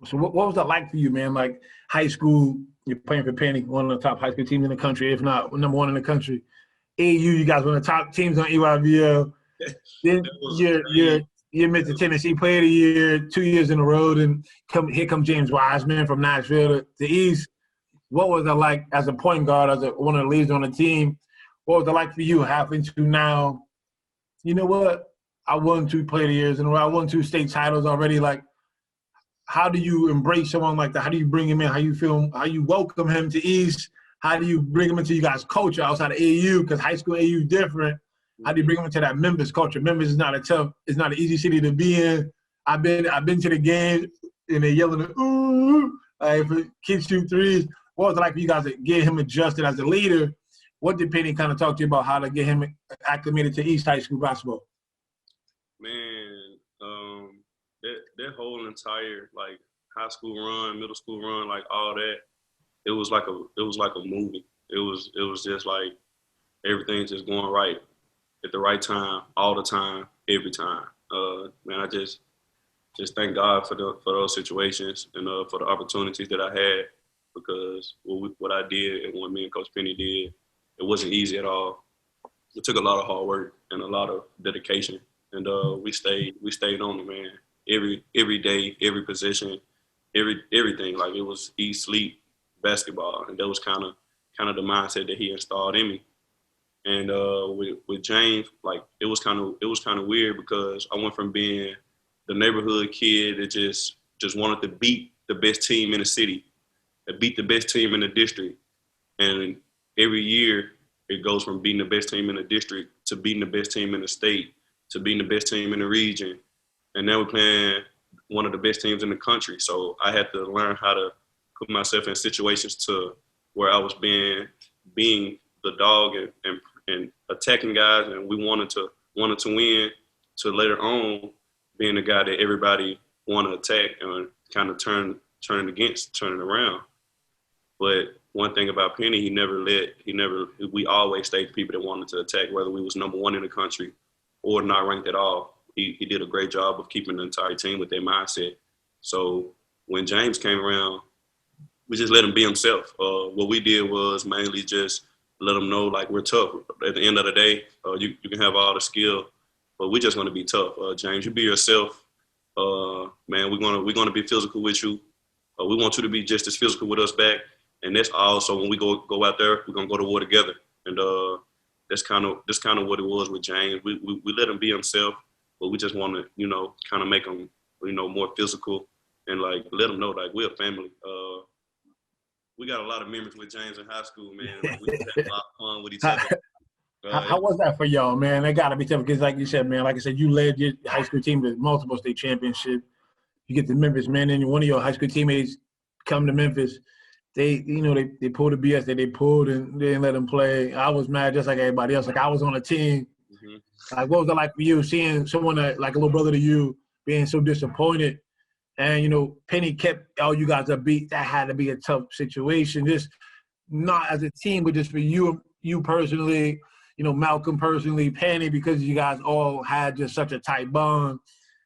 So what was that like for you, man? Like high school, you're playing for Penny, one of the top high school teams in the country, if not number one in the country. AU, you guys one of the top teams on EYBL. Then you're Mr. Tennessee Player of the Year 2 years in a row, and here comes James Wiseman from Nashville to the East. What was it like as a point guard, as one of the leaders on the team? What was it like for you having to now, you know what, I won 2 Player of the Years in a row, I won 2 state titles already. Like, how do you embrace someone like that? How do you bring him in? How you feel? How you welcome him to East? How do you bring him into you guys' culture outside of AU? Because high school AU is different. How do you bring him into that Memphis culture? Memphis is not it's not an easy city to be in. I've been to the game and they're yelling, ooh, like for kids shoot threes. What was it like for you guys to get him adjusted as a leader? What did Penny kind of talk to you about how to get him acclimated to East high school basketball? Man, that whole entire like high school run, middle school run, like all that, it was like a movie. It was just like everything's just going right at the right time, all the time, every time. Man, I just thank God for those situations and for the opportunities that I had, because what I did and what me and Coach Penny did, it wasn't easy at all. It took a lot of hard work and a lot of dedication, and we stayed on it, man. Every day, every position, everything. Like, it was eat, sleep, basketball, and that was kind of the mindset that he installed in me. And with James, like, it was kind of weird, because I went from being the neighborhood kid that just wanted to beat the best team in the city, and beat the best team in the district, and every year it goes from beating the best team in the district to beating the best team in the state to beating the best team in the region, and now we're playing one of the best teams in the country. So I had to learn how to put myself in situations to where I was being the dog and attacking guys, and we wanted to win, to later on being the guy that everybody want to attack and kind of turn it around. But one thing about Penny, we always stayed the people that wanted to attack, whether we was number one in the country or not ranked at all. He did a great job of keeping the entire team with their mindset. So when James came around, we just let him be himself. What we did was mainly just let him know, like, we're tough. At the end of the day, you can have all the skill, but we're just going to be tough. James, you be yourself. Man, we're gonna be physical with you. We want you to be just as physical with us back, and that's all. So when we go out there, we're gonna go to war together. And that's kind of what it was with James. We let him be himself, but we just want to, kind of make him, more physical, and like let him know, like, we're a family. We got a lot of memories with James in high school, man. Like, we had a lot of fun with each other. How was that for y'all, man? That got to be tough, because, like you said, man, like I said, you led your high school team to multiple state championships. You get to Memphis, man, and one of your high school teammates come to Memphis. They pulled the BS that they pulled, and they didn't let them play. I was mad just like everybody else. Like, I was on a team. Mm-hmm. Like, what was it like for you, seeing someone that, like a little brother to you, being so disappointed? And, Penny kept all you guys upbeat. That had to be a tough situation. Just not as a team, but just for you personally, Malcolm personally, Penny, because you guys all had just such a tight bond.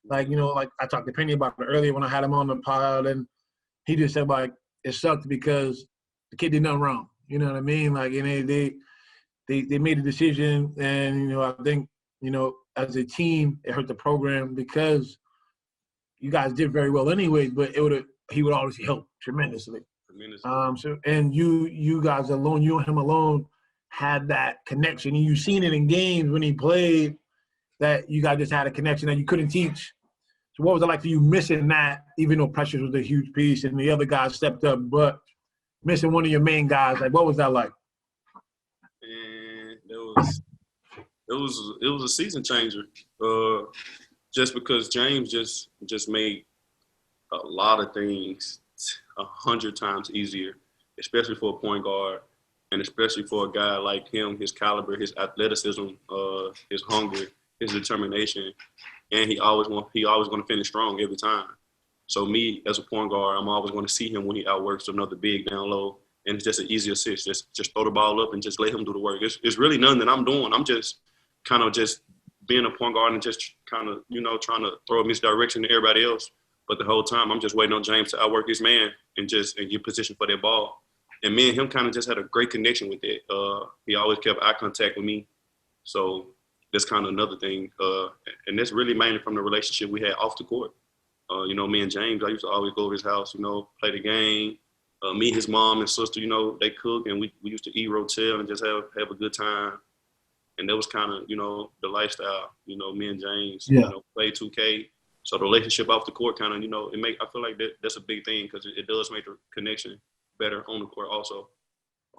Like, like I talked to Penny about it earlier when I had him on the pod, and he just said, like, it sucked because the kid did nothing wrong. You know what I mean? Like, and they made a decision, and, I think, as a team, it hurt the program, because you guys did very well anyways, but he would obviously help tremendously. And you guys alone, you and him alone, had that connection. And you've seen it in games when he played, that you guys just had a connection that you couldn't teach. So what was it like for you missing that, even though Precious was a huge piece and the other guys stepped up, but missing one of your main guys? Like, what was that like? And it was a season changer. Just because James just made a lot of things 100 times easier, especially for a point guard, and especially for a guy like him, his caliber, his athleticism, his hunger, his determination, and he always going to finish strong every time. So me, as a point guard, I'm always going to see him when he outworks another big down low, and it's just an easy assist. Just throw the ball up and just let him do the work. It's really nothing that I'm doing. I'm just kind of just being a point guard and just kind of, trying to throw a misdirection to everybody else. But the whole time, I'm just waiting on James to outwork his man and get position for that ball. And me and him kind of just had a great connection with it. He always kept eye contact with me. So that's kind of another thing. And that's really mainly from the relationship we had off the court. You know, me and James, I used to always go over his house, you know, play the game. Me, his mom and sister, you know, they cook, and we used to eat rotel and just have a good time. And that was kind of, you know, the lifestyle, you know, me and James, you know, play 2K. So the relationship off the court kind of, you know, I feel like that's a big thing because it does make the connection better on the court also.